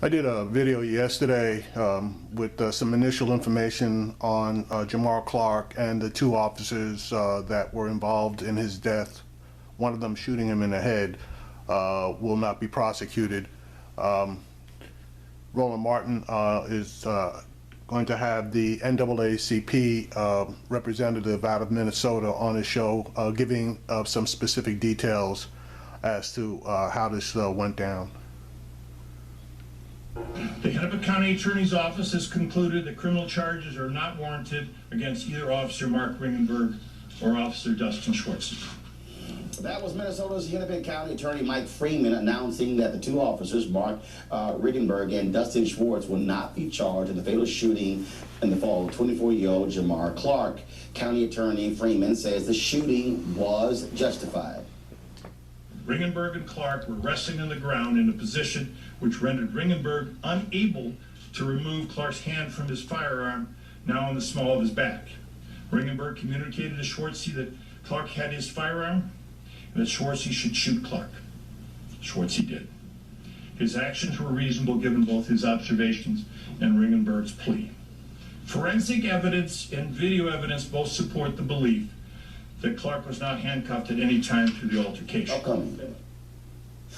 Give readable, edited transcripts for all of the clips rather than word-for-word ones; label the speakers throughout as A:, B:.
A: I did a video yesterday with some initial information on Jamar Clark and the two officers that were involved in his death. One of them shooting him in the head will not be prosecuted. Roland Martin is going to have the NAACP representative out of Minnesota on his show giving some specific details as to how this went down.
B: The Hennepin County Attorney's Office has concluded that criminal charges are not warranted against either Officer Mark Ringenberg or Officer Dustin Schwartz.
C: That was Minnesota's Hennepin County Attorney Mike Freeman announcing that the two officers, Mark Ringenberg and Dustin Schwartz, will not be charged in the fatal shooting in the fall of 24-year-old Jamar Clark. County Attorney Freeman says the shooting was justified.
B: Ringenberg and Clark were resting on the ground in a position which rendered Ringenberg unable to remove Clark's hand from his firearm, now in the small of his back. Ringenberg communicated to Schwartz that Clark had his firearm and that Schwartz should shoot Clark. Schwartz did. His actions were reasonable given both his observations and Ringenberg's plea. Forensic evidence and video evidence both support the belief that Clark was not handcuffed at any time through the altercation.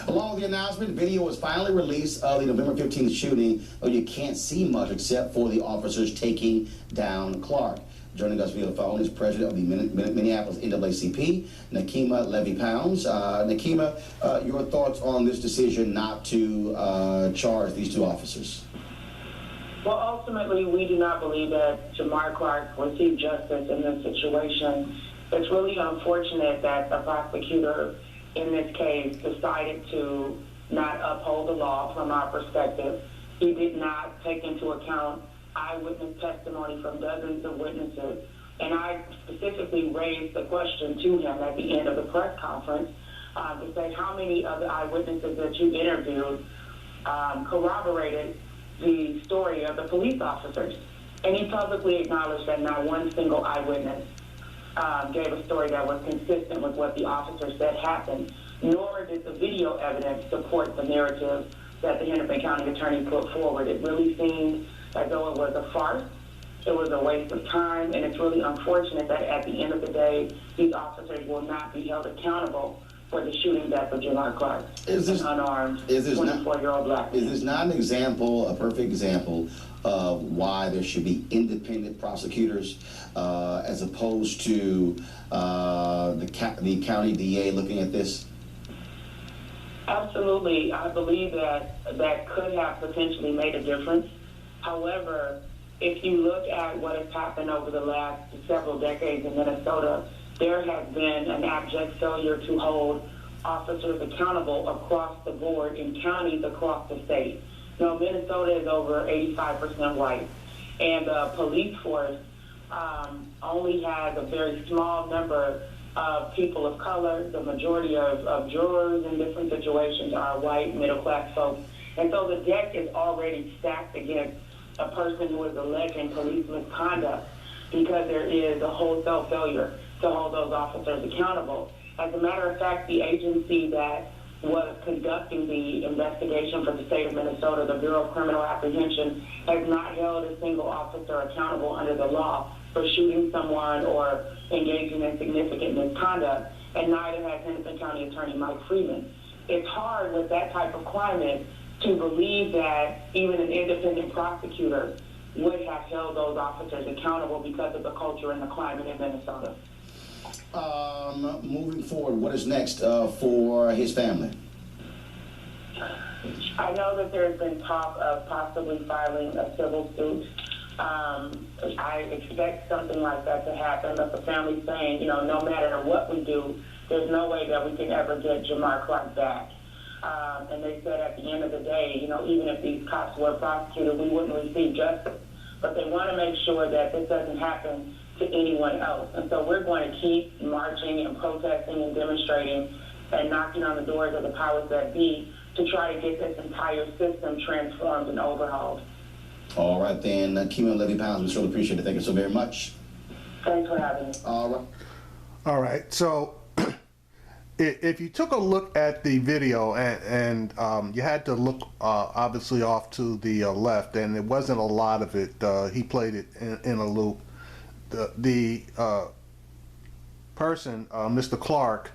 C: Along with the announcement, video was finally released of the November 15th shooting, though you can't see much except for the officers taking down Clark. Joining us via the phone is president of the Minneapolis NAACP, Nakima Levy-Pounds. Nakima, your thoughts on this decision not to charge these two officers?
D: Well, ultimately, we do not believe that Jamar Clark received justice in this situation. It's really unfortunate that the prosecutor in this case decided to not uphold the law from our perspective. He did not take into account eyewitness testimony from dozens of witnesses. And I specifically raised the question to him at the end of the press conference to say how many of the eyewitnesses that you interviewed corroborated the story of the police officers. And he publicly acknowledged that not one single eyewitness gave a story that was consistent with what the officer said happened, nor did the video evidence support the narrative that the Hennepin County Attorney put forward. It really seemed as though it was a farce, it was a waste of time, and it's really unfortunate that at the end of the day, these officers will not be held accountable for the shooting death of Jamar Clark, an unarmed 24-year-old black man.
C: Is this not an example, a perfect example, of why there should be independent prosecutors as opposed to the county DA looking at this?
D: Absolutely. I believe that could have potentially made a difference. However, if you look at what has happened over the last several decades in Minnesota, there has been an abject failure to hold officers accountable across the board in counties across the state. Now, Minnesota is over 85% white, and the police force only has a very small number of people of color. The majority of jurors in different situations are white, middle-class folks. And so the deck is already stacked against a person who is alleged in police misconduct because there is a wholesale failure to hold those officers accountable. As a matter of fact, the agency that was conducting the investigation for the state of Minnesota, the Bureau of Criminal Apprehension, has not held a single officer accountable under the law for shooting someone or engaging in significant misconduct, and neither has Hennepin County Attorney Mike Freeman. It's hard with that type of climate to believe that even an independent prosecutor would have held those officers accountable because of the culture and the climate in Minnesota.
C: Moving forward, what is next for his family?
D: I know that there's been talk of possibly filing a civil suit. I expect something like that to happen, but the family's saying, no matter what we do, there's no way that we can ever get Jamar Clark back. And they said at the end of the day, even if these cops were prosecuted, we wouldn't receive justice. But they want to make sure that this doesn't happen to anyone else. And so we're going to keep marching and protesting and demonstrating and knocking on the doors of the powers that be to try to get this entire system transformed and overhauled.
C: All right, then. Nakima Levy-Pounds, we certainly appreciate it. Thank you so very much.
D: Thanks for having me.
C: All right.
A: All right. So If you took a look at the video and you had to look obviously off to the left, and it wasn't a lot of it. He played it in a loop. The person, Mr. Clark,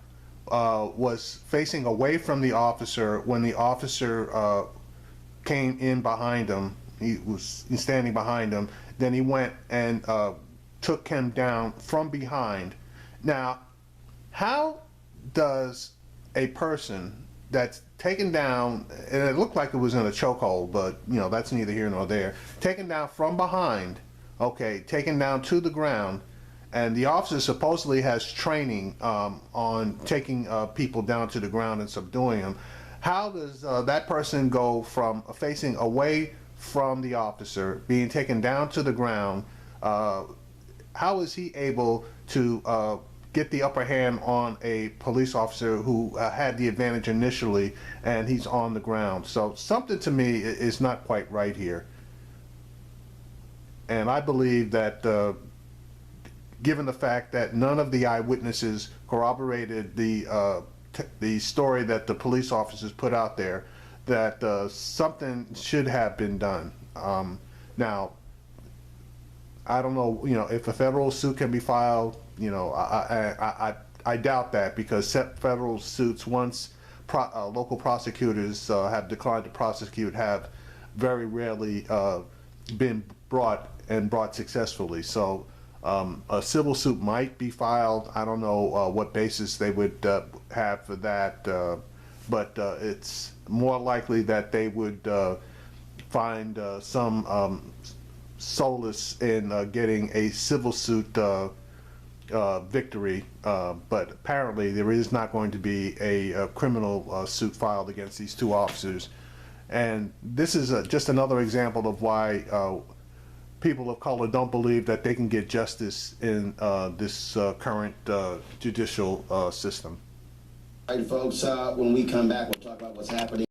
A: was facing away from the officer when the officer came in behind him. He was standing behind him. Then he went and took him down from behind. Now, how does a person that's taken down, and it looked like it was in a chokehold, but you know, that's neither here nor there, taken down from behind, okay, taken down to the ground, and the officer supposedly has training on taking people down to the ground and subduing them. How does that person go from facing away from the officer, being taken down to the ground? How is he able to get the upper hand on a police officer who had the advantage initially, and he's on the ground? So something to me is not quite right here. And I believe that given the fact that none of the eyewitnesses corroborated the story that the police officers put out there, that something should have been done. Now, I don't know, you know, if a federal suit can be filed. You know, I doubt that, because federal suits, once local prosecutors have declined to prosecute, have very rarely been brought successfully. So a civil suit might be filed. I don't know what basis they would have for that, but it's more likely that they would find some solace in getting a civil suit victory, but apparently there is not going to be a criminal suit filed against these two officers. And this is just another example of why people of color don't believe that they can get justice in this current judicial system.
C: All right, folks, when we come back, we'll talk about what's happening.